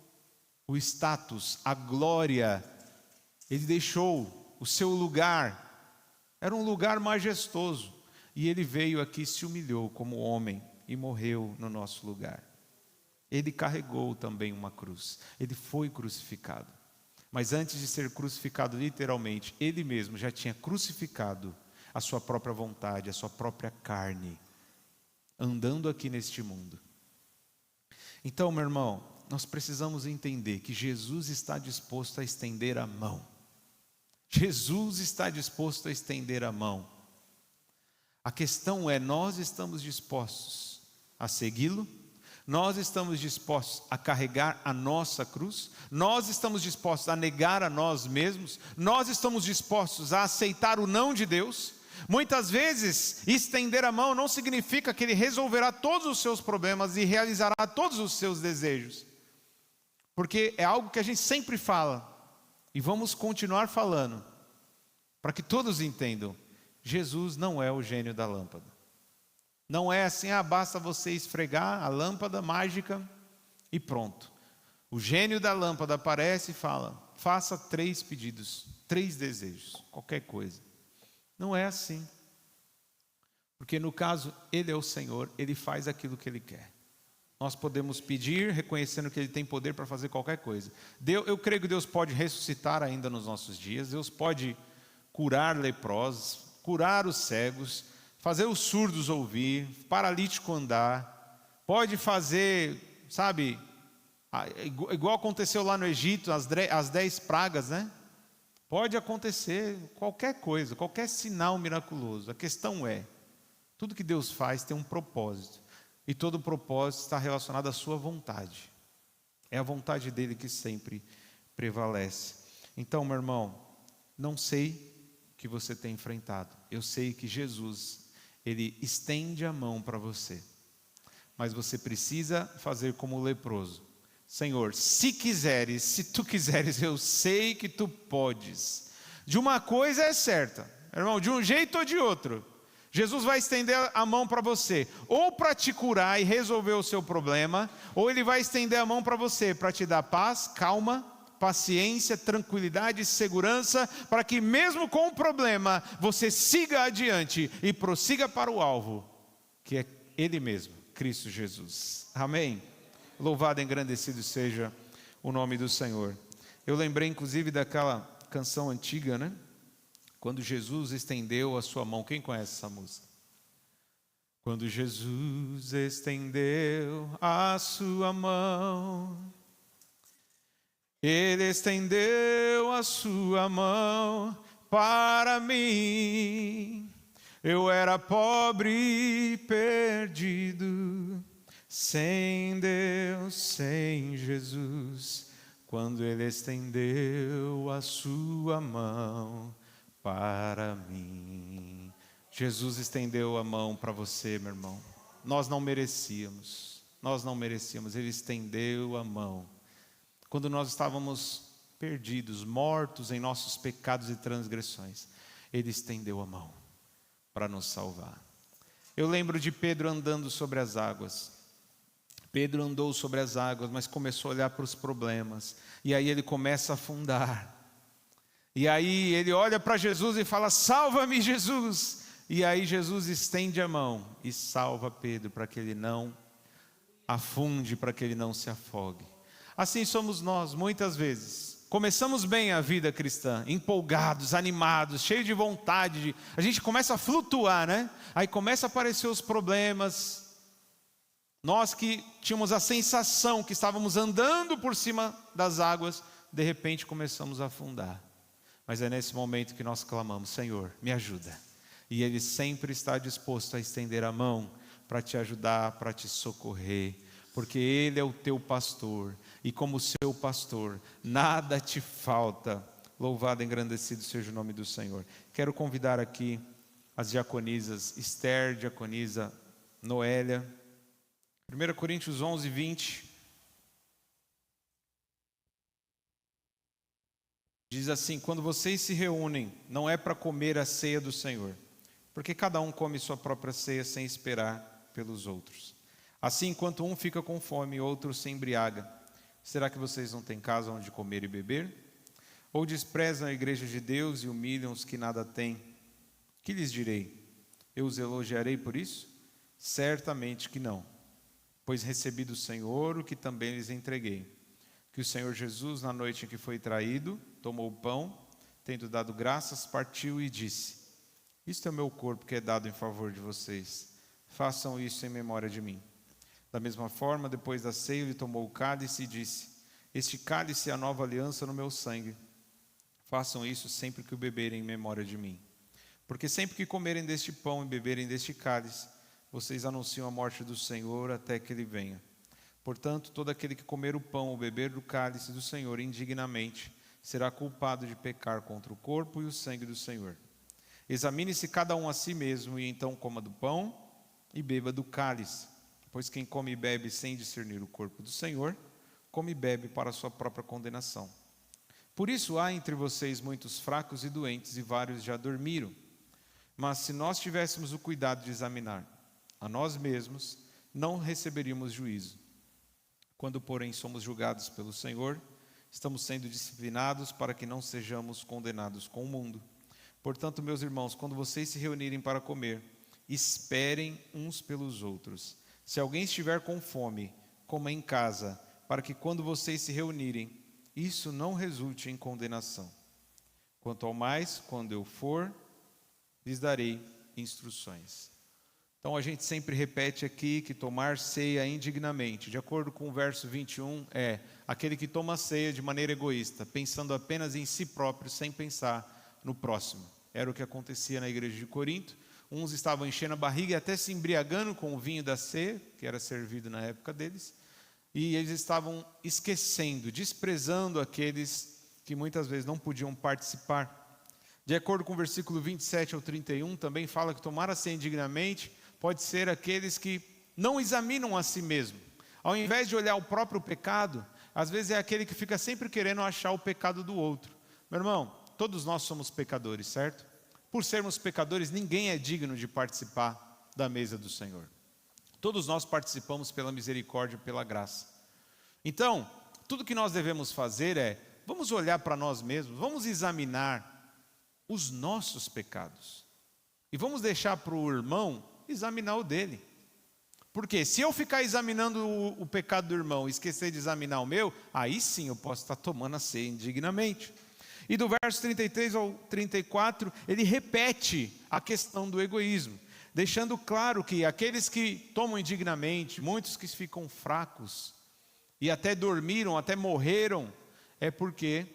o status, a glória, ele deixou o seu lugar, era um lugar majestoso, e ele veio aqui, se humilhou como homem e morreu no nosso lugar. Ele carregou também uma cruz, ele foi crucificado, mas antes de ser crucificado literalmente, ele mesmo já tinha crucificado a sua própria vontade, a sua própria carne, andando aqui neste mundo. Então, meu irmão, nós precisamos entender que Jesus está disposto a estender a mão. Jesus está disposto a estender a mão. A questão é, nós estamos dispostos a segui-lo? Nós estamos dispostos a carregar a nossa cruz? Nós estamos dispostos a negar a nós mesmos? Nós estamos dispostos a aceitar o não de Deus? Muitas vezes, estender a mão não significa que ele resolverá todos os seus problemas e realizará todos os seus desejos. Porque é algo que a gente sempre fala, e vamos continuar falando, para que todos entendam. Jesus não é o gênio da lâmpada. Não é assim, basta você esfregar a lâmpada mágica e pronto. O gênio da lâmpada aparece e fala: faça 3 pedidos, 3 desejos, qualquer coisa. Não é assim. Porque no caso, Ele é o Senhor, Ele faz aquilo que Ele quer. Nós podemos pedir, reconhecendo que Ele tem poder para fazer qualquer coisa. Eu creio que Deus pode ressuscitar ainda nos nossos dias. Deus pode curar leprosos, curar os cegos, fazer os surdos ouvir, paralítico andar. Pode fazer, sabe, igual aconteceu lá no Egito, as 10 pragas, né? Pode acontecer qualquer coisa, qualquer sinal miraculoso. A questão é, tudo que Deus faz tem um propósito. E todo propósito está relacionado à sua vontade. É a vontade dele que sempre prevalece. Então, meu irmão, não sei o que você tem enfrentado. Eu sei que Jesus, Ele estende a mão para você. Mas você precisa fazer como o leproso. Senhor, se quiseres, se tu quiseres, eu sei que tu podes. De uma coisa é certa, irmão, de um jeito ou de outro. Jesus vai estender a mão para você, ou para te curar e resolver o seu problema, ou Ele vai estender a mão para você, para te dar paz, calma, paciência, tranquilidade, segurança, para que mesmo com o problema, você siga adiante e prossiga para o alvo, que é Ele mesmo, Cristo Jesus. Amém? Louvado e engrandecido seja o nome do Senhor. Eu lembrei inclusive daquela canção antiga, né? Quando Jesus estendeu a sua mão. Quem conhece essa música? Quando Jesus estendeu a sua mão, Ele estendeu a sua mão para mim. Eu era pobre e perdido, sem Deus, sem Jesus. Quando Ele estendeu a sua mão para mim. Jesus estendeu a mão para você, meu irmão. Nós não merecíamos, Ele estendeu a mão. Quando nós estávamos perdidos, mortos em nossos pecados e transgressões, Ele estendeu a mão para nos salvar. Eu lembro de Pedro andando sobre as águas. Pedro andou sobre as águas, mas começou a olhar para os problemas, e aí ele começa a afundar. E aí ele olha para Jesus e fala: salva-me, Jesus. E aí Jesus estende a mão e salva Pedro, para que ele não afunde, para que ele não se afogue. Assim somos nós, muitas vezes. Começamos bem a vida cristã, empolgados, animados, cheios de vontade. A gente começa a flutuar, né? Aí começa a aparecer os problemas. Nós que tínhamos a sensação que estávamos andando por cima das águas, de repente começamos a afundar. Mas é nesse momento que nós clamamos: Senhor, me ajuda. E Ele sempre está disposto a estender a mão para te ajudar, para te socorrer, porque Ele é o teu pastor, e como seu pastor, nada te falta. Louvado e engrandecido seja o nome do Senhor. Quero convidar aqui as diaconisas, Esther, diaconisa Noélia. 1 Coríntios 11, 20. Diz assim: quando vocês se reúnem, não é para comer a ceia do Senhor, porque cada um come sua própria ceia sem esperar pelos outros. Assim, enquanto um fica com fome, outro se embriaga. Será que vocês não têm casa onde comer e beber? Ou desprezam a igreja de Deus e humilham os que nada têm? Que lhes direi? Eu os elogiarei por isso? Certamente que não, pois recebi do Senhor o que também lhes entreguei. Que o Senhor Jesus, na noite em que foi traído, tomou o pão, tendo dado graças, partiu e disse: isto é o meu corpo que é dado em favor de vocês. Façam isso em memória de mim. Da mesma forma, depois da ceia, ele tomou o cálice e disse: este cálice é a nova aliança no meu sangue. Façam isso sempre que o beberem em memória de mim. Porque sempre que comerem deste pão e beberem deste cálice, vocês anunciam a morte do Senhor até que Ele venha. Portanto, todo aquele que comer o pão ou beber do cálice do Senhor indignamente, será culpado de pecar contra o corpo e o sangue do Senhor. Examine-se cada um a si mesmo, e então coma do pão e beba do cálice. Pois quem come e bebe sem discernir o corpo do Senhor, come e bebe para a sua própria condenação. Por isso há entre vocês muitos fracos e doentes, e vários já dormiram. Mas se nós tivéssemos o cuidado de examinar a nós mesmos, não receberíamos juízo. Quando, porém, somos julgados pelo Senhor, estamos sendo disciplinados para que não sejamos condenados com o mundo. Portanto, meus irmãos, quando vocês se reunirem para comer, esperem uns pelos outros. Se alguém estiver com fome, coma em casa, para que quando vocês se reunirem, isso não resulte em condenação. Quanto ao mais, quando eu for, lhes darei instruções. Então a gente sempre repete aqui que tomar ceia indignamente, de acordo com o verso 21, é aquele que toma ceia de maneira egoísta, pensando apenas em si próprio, sem pensar no próximo. Era o que acontecia na igreja de Corinto. Uns estavam enchendo a barriga e até se embriagando com o vinho da ceia, que era servido na época deles, e eles estavam esquecendo, desprezando aqueles que muitas vezes não podiam participar. De acordo com o versículo 27 ao 31, também fala que tomar a ceia indignamente pode ser aqueles que não examinam a si mesmo. Ao invés de olhar o próprio pecado, às vezes é aquele que fica sempre querendo achar o pecado do outro. Meu irmão, todos nós somos pecadores, certo? Por sermos pecadores, ninguém é digno de participar da mesa do Senhor. Todos nós participamos pela misericórdia e pela graça. Então, tudo que nós devemos fazer é, vamos olhar para nós mesmos, vamos examinar os nossos pecados. E vamos deixar para o irmão examinar o dele. Porque se eu ficar examinando o pecado do irmão e esquecer de examinar o meu, aí sim eu posso estar tomando a ceia indignamente. E do verso 33 ao 34, ele repete a questão do egoísmo, deixando claro que aqueles que tomam indignamente, muitos que ficam fracos e até dormiram, até morreram, é porque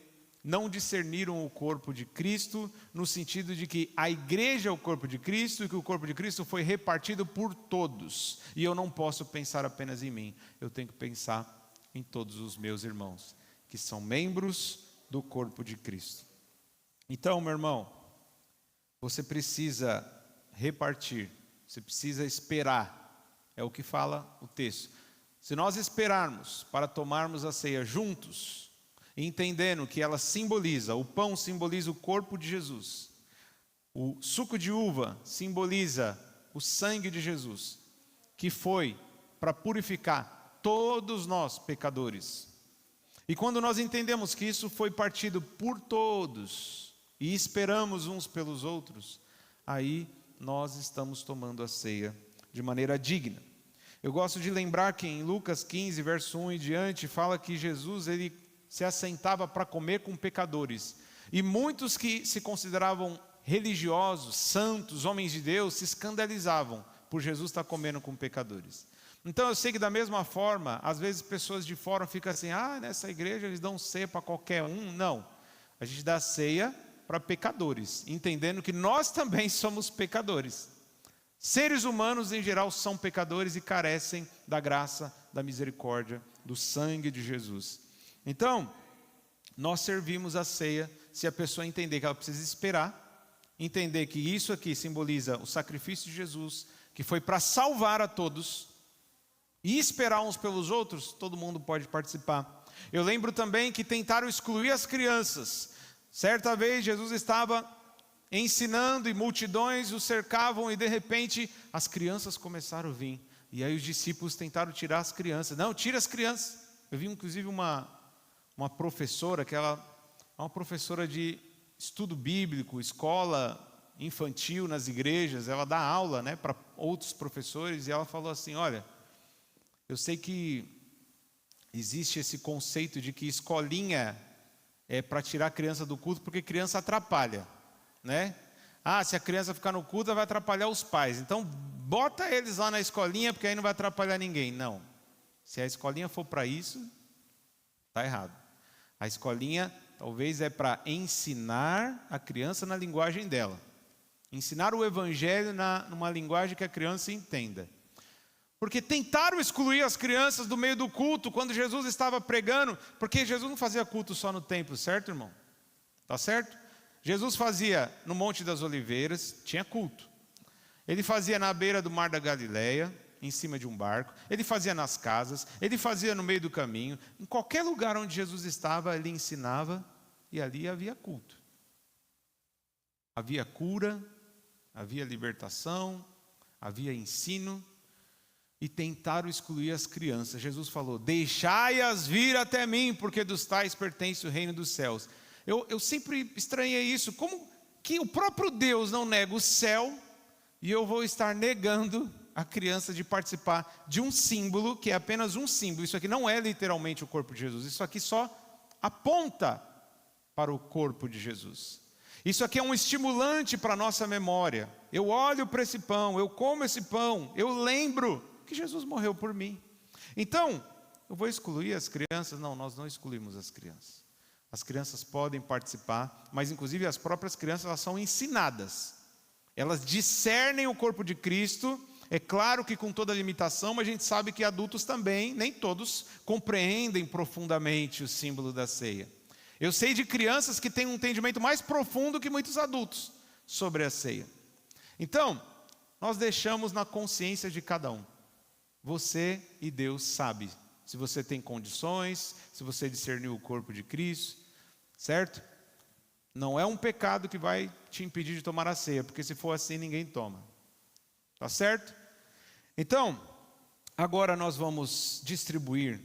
não discerniram o corpo de Cristo, no sentido de que a igreja é o corpo de Cristo e que o corpo de Cristo foi repartido por todos. E eu não posso pensar apenas em mim, eu tenho que pensar em todos os meus irmãos, que são membros do corpo de Cristo. Então, meu irmão, você precisa repartir, você precisa esperar, é o que fala o texto. Se nós esperarmos para tomarmos a ceia juntos, entendendo que ela simboliza, o pão simboliza o corpo de Jesus, o suco de uva simboliza o sangue de Jesus, que foi para purificar todos nós pecadores. E quando nós entendemos que isso foi partido por todos, e esperamos uns pelos outros, aí nós estamos tomando a ceia de maneira digna. Eu gosto de lembrar que em Lucas 15, verso 1 e diante, fala que Jesus, ele se assentava para comer com pecadores. E muitos que se consideravam religiosos, santos, homens de Deus, se escandalizavam por Jesus estar comendo com pecadores. Então eu sei que da mesma forma, às vezes pessoas de fora ficam assim, nessa igreja eles dão ceia para qualquer um. Não, a gente dá ceia para pecadores, entendendo que nós também somos pecadores. Seres humanos em geral são pecadores e carecem da graça, da misericórdia, do sangue de Jesus. Então, nós servimos a ceia se a pessoa entender que ela precisa esperar, entender que isso aqui simboliza o sacrifício de Jesus, que foi para salvar a todos, e esperar uns pelos outros, todo mundo pode participar. Eu lembro também que tentaram excluir as crianças. Certa vez Jesus estava ensinando e multidões o cercavam e de repente as crianças começaram a vir. E aí os discípulos tentaram tirar as crianças. Não, tira as crianças. Eu vi inclusive uma professora, que ela é uma professora de estudo bíblico, escola infantil nas igrejas, ela dá aula, para outros professores, e ela falou assim, olha, eu sei que existe esse conceito de que escolinha é para tirar a criança do culto, porque criança atrapalha, se a criança ficar no culto, vai atrapalhar os pais, então bota eles lá na escolinha, porque aí não vai atrapalhar ninguém. Não, se a escolinha for para isso, está errado. A escolinha talvez é para ensinar a criança na linguagem dela. Ensinar o evangelho numa linguagem que a criança entenda. Porque tentaram excluir as crianças do meio do culto quando Jesus estava pregando, porque Jesus não fazia culto só no templo, certo, irmão? Tá certo? Jesus fazia no Monte das Oliveiras, tinha culto. Ele fazia na beira do Mar da Galileia, em cima de um barco, ele fazia nas casas, ele fazia no meio do caminho, em qualquer lugar onde Jesus estava, ele ensinava e ali havia culto. Havia cura, havia libertação, havia ensino. e tentaram excluir as crianças. Jesus falou: deixai-as vir até mim, porque dos tais pertence o reino dos céus. Eu sempre estranhei isso, como que o próprio Deus não nega o céu, e eu vou estar negando a criança de participar de um símbolo, que é apenas um símbolo. Isso aqui não é literalmente o corpo de Jesus, isso aqui só aponta para o corpo de Jesus. Isso aqui é um estimulante para a nossa memória. Eu olho para esse pão, eu como esse pão, eu lembro que Jesus morreu por mim. Então, eu vou excluir as crianças? Não, nós não excluímos as crianças. As crianças podem participar, mas inclusive as próprias crianças, elas são ensinadas. Elas discernem o corpo de Cristo. É claro que com toda limitação, mas a gente sabe que adultos também, nem todos compreendem profundamente o símbolo da ceia. Eu sei de crianças que têm um entendimento mais profundo que muitos adultos sobre a ceia. Então, nós deixamos na consciência de cada um. Você e Deus sabe se você tem condições, se você discerniu o corpo de Cristo, certo? Não é um pecado que vai te impedir de tomar a ceia, porque se for assim ninguém toma. Tá certo? Então, agora nós vamos distribuir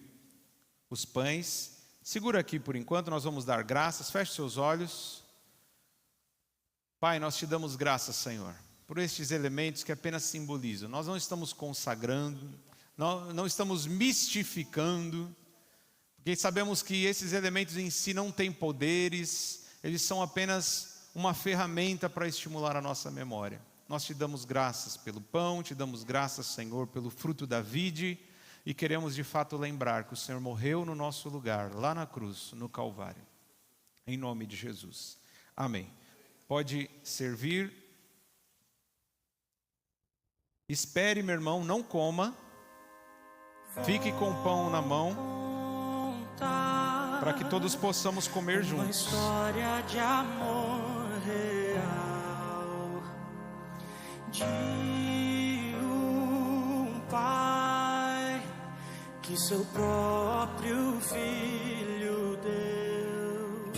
os pães. Segura aqui por enquanto, nós vamos dar graças. Feche seus olhos. Pai, nós te damos graças, Senhor, por estes elementos que apenas simbolizam. Nós não estamos consagrando, não estamos mistificando, porque sabemos que esses elementos em si não têm poderes, eles são apenas uma ferramenta para estimular a nossa memória. Nós te damos graças pelo pão, te damos graças, Senhor, pelo fruto da vide, e queremos de fato lembrar que o Senhor morreu no nosso lugar, lá na cruz, no Calvário. Em nome de Jesus. Amém. Pode servir. Espere, meu irmão, não coma. Fique com o pão na mão, para que todos possamos comer juntos. Uma história de amor real, de um pai que seu próprio filho deu.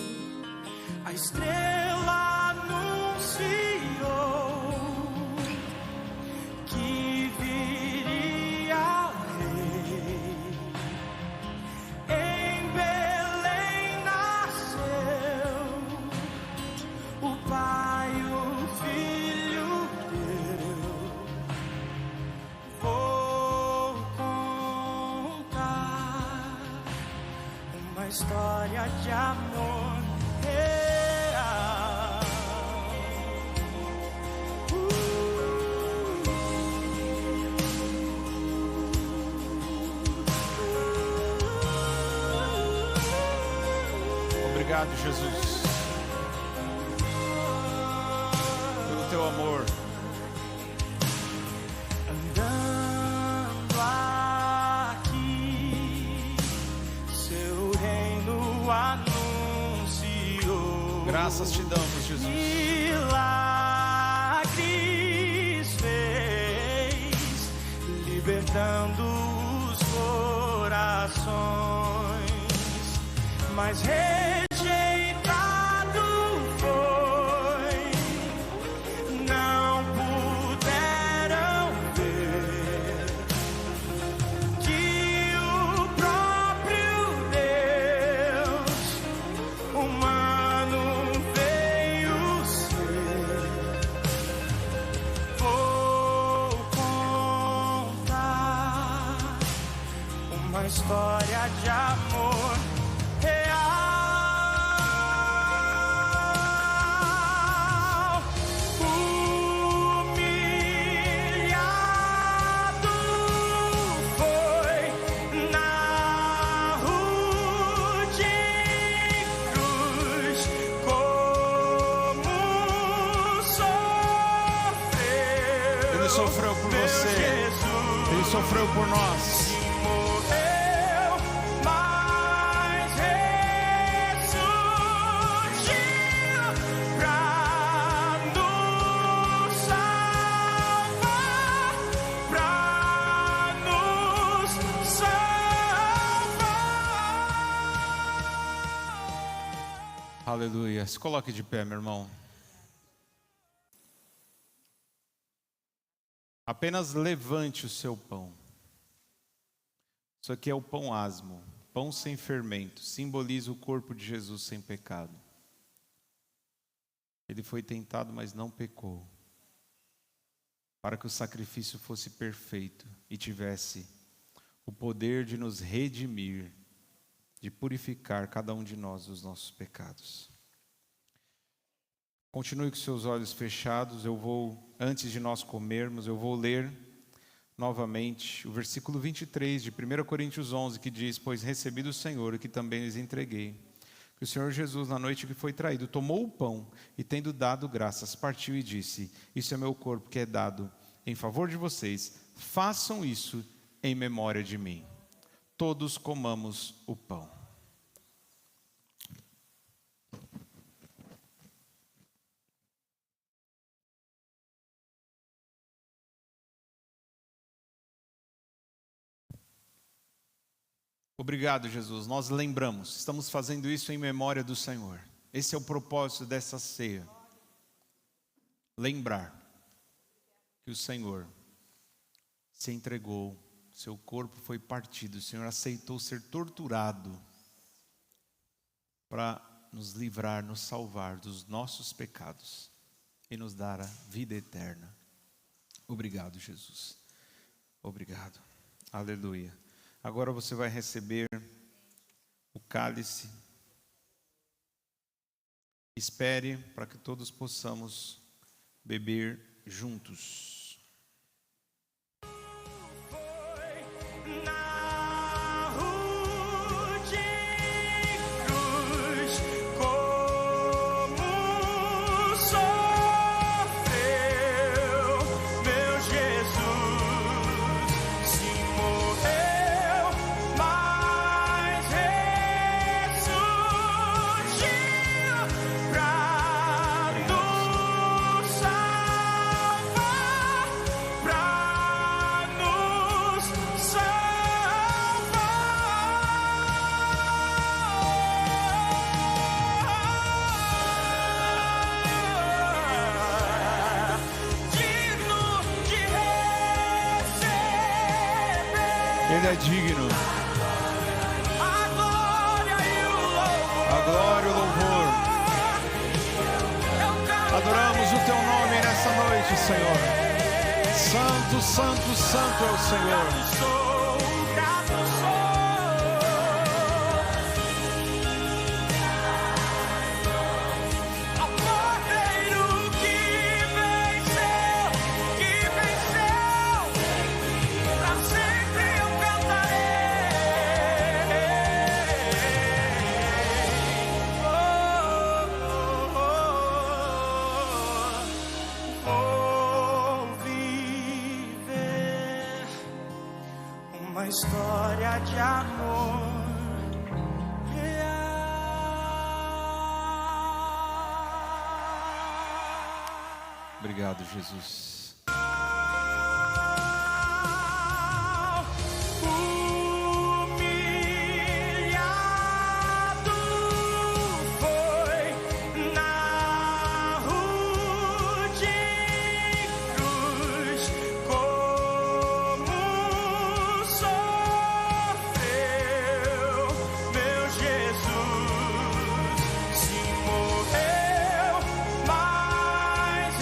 A estrela anunciou que viria o rei. Em Belém nasceu o pai, o filho deu. Vou contar uma história de amor real. Obrigado, Jesus, pelo teu amor. Andando aqui, seu reino anunciou. Graças te damos, Jesus. Milagres fez, libertando os corações, mas rejeitado foi. Não puderam ver que o próprio Deus humano veio ser. Vou contar uma história de amor real. Humilhado foi na rude cruz, como sofreu. Ele sofreu por você, Ele sofreu por nós. Aleluia. Se coloque de pé, meu irmão. Apenas levante o seu pão. Isso aqui é o pão asmo, pão sem fermento, simboliza o corpo de Jesus sem pecado. Ele foi tentado, mas não pecou, para que o sacrifício fosse perfeito e tivesse o poder de nos redimir, de purificar cada um de nós dos nossos pecados. Continue com seus olhos fechados. Antes de nós comermos, eu vou ler novamente o versículo 23 de 1 Coríntios 11, que diz: pois recebi do Senhor o que também lhes entreguei, que o Senhor Jesus, na noite que foi traído, tomou o pão e, tendo dado graças, partiu e disse: isso é meu corpo que é dado em favor de vocês, façam isso em memória de mim. Todos comamos o pão. Obrigado, Jesus. Nós lembramos, estamos fazendo isso em memória do Senhor. Esse é o propósito dessa ceia. Lembrar que o Senhor se entregou, seu corpo foi partido, o Senhor aceitou ser torturado para nos livrar, nos salvar dos nossos pecados e nos dar a vida eterna. Obrigado, Jesus. Obrigado. Aleluia. Agora você vai receber o cálice. Espere para que todos possamos beber juntos. Ele é digno. A glória e o louvor. Adoramos o teu nome nessa noite, Senhor. Santo, santo, santo é o Senhor. Uma história de amor real. Obrigado, Jesus. Se morreu, mas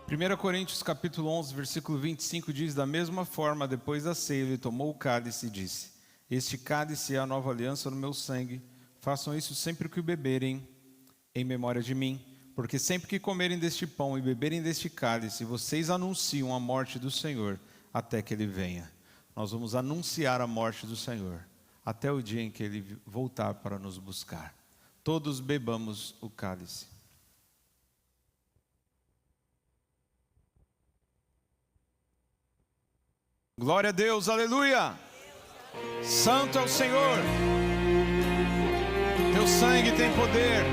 1 Coríntios capítulo 11, versículo 25 diz: da mesma forma, depois da ceia, ele tomou o cálice e disse: este cálice é a nova aliança no meu sangue. Façam isso sempre que o beberem, em memória de mim. Porque sempre que comerem deste pão e beberem deste cálice, vocês anunciam a morte do Senhor até que Ele venha. Nós vamos anunciar a morte do Senhor até o dia em que Ele voltar para nos buscar. Todos bebamos o cálice. Glória a Deus, aleluia! Santo é o Senhor. Teu sangue tem poder.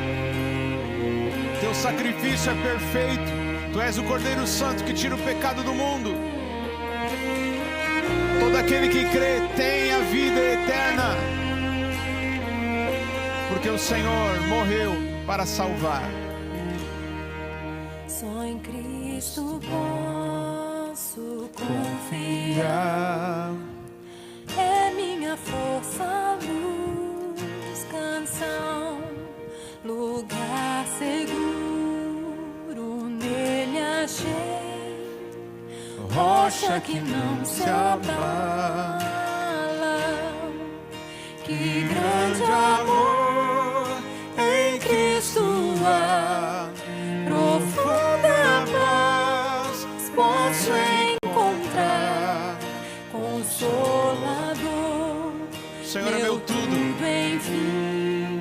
Teu sacrifício é perfeito. Tu és o Cordeiro Santo que tira o pecado do mundo. Todo aquele que crê tem a vida eterna, porque o Senhor morreu para salvar. Só em Cristo posso confiar. É minha força, luz, canção, lugar seguro nele achei, rocha que não se abala. Que grande amor em Cristo há, profunda paz posso encontrar, consolador, Senhor é meu tudo. Enfim,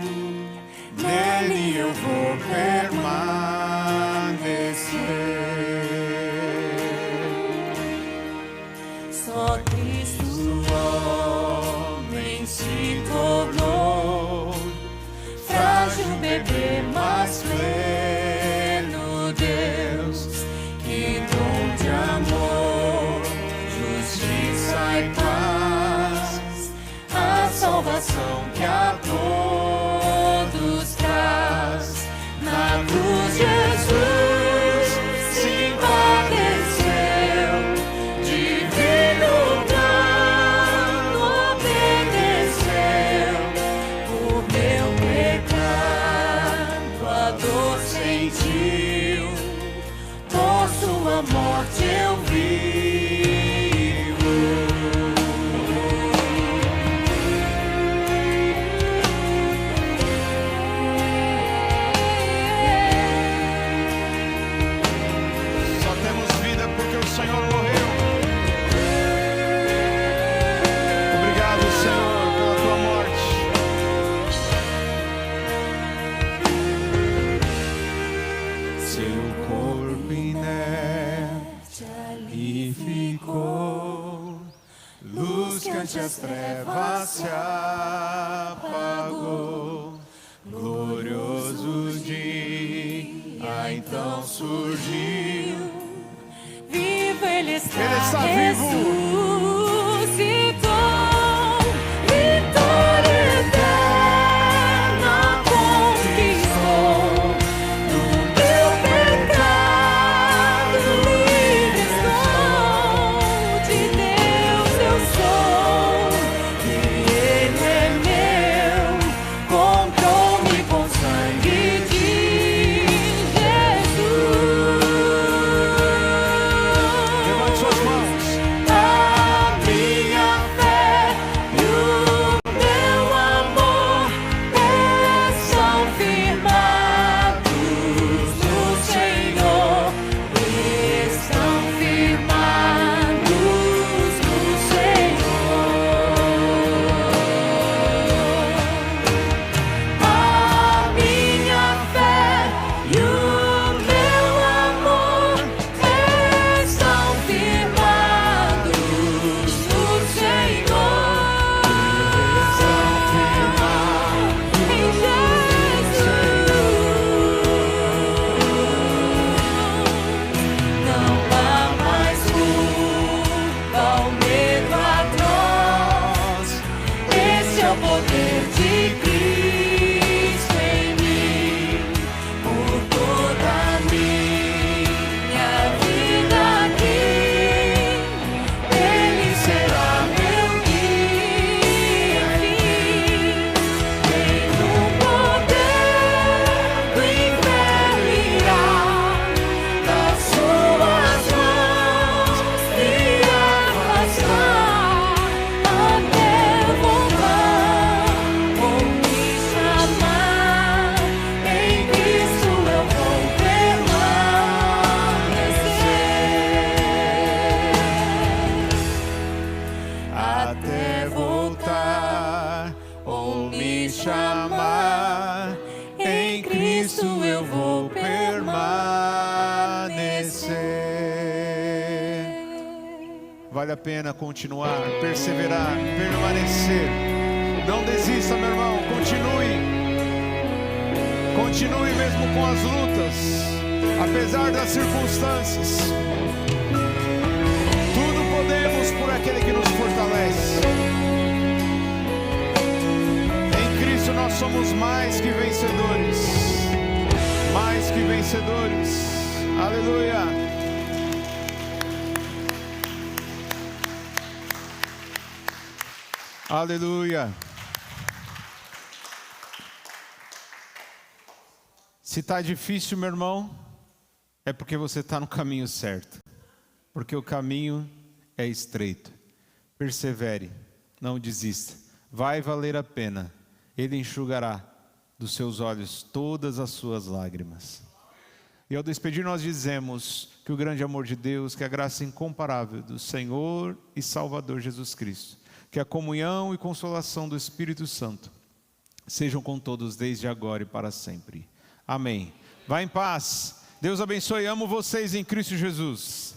nele eu vou permanecer. Só Cristo homem se tornou, frágil bebê, mas pleno Deus, que dom de amor, justiça e paz, a salvação que a todos traz. Na cruz Jesus se padeceu, divino plano obedeceu, por meu pecado a dor sentiu, por sua morte eu vivo. Só temos vida porque o Senhor morreu. Obrigado, Senhor, pela tua morte. Seu corpo inerte ali ficou, luz que ante as trevas se apagou. Glorioso dia então surgiu. Vivo ele está, Ele está vivo. Ressuscitou, vitória eterna conquistou. Do meu pecado livre estou, de Deus eu sou, e Ele é meu, comprou-me com sangue de Jesus. Levante suas mãos. Aleluia. vale a pena continuar, perseverar, permanecer. Não desista, meu irmão, continue. Continue mesmo com as lutas, apesar das circunstâncias. Tudo podemos por aquele que nos fortalece. Em Cristo nós somos mais que vencedores. Mais que vencedores. Aleluia. Aleluia. Se está difícil, meu irmão, é porque você está no caminho certo. Porque o caminho é estreito. Persevere, não desista. Vai valer a pena. Ele enxugará dos seus olhos todas as suas lágrimas. E ao despedir nós dizemos que o grande amor de Deus, que a graça incomparável do Senhor e Salvador Jesus Cristo, que a comunhão e consolação do Espírito Santo sejam com todos desde agora e para sempre. Amém. Vá em paz. Deus abençoe. Amo vocês em Cristo Jesus.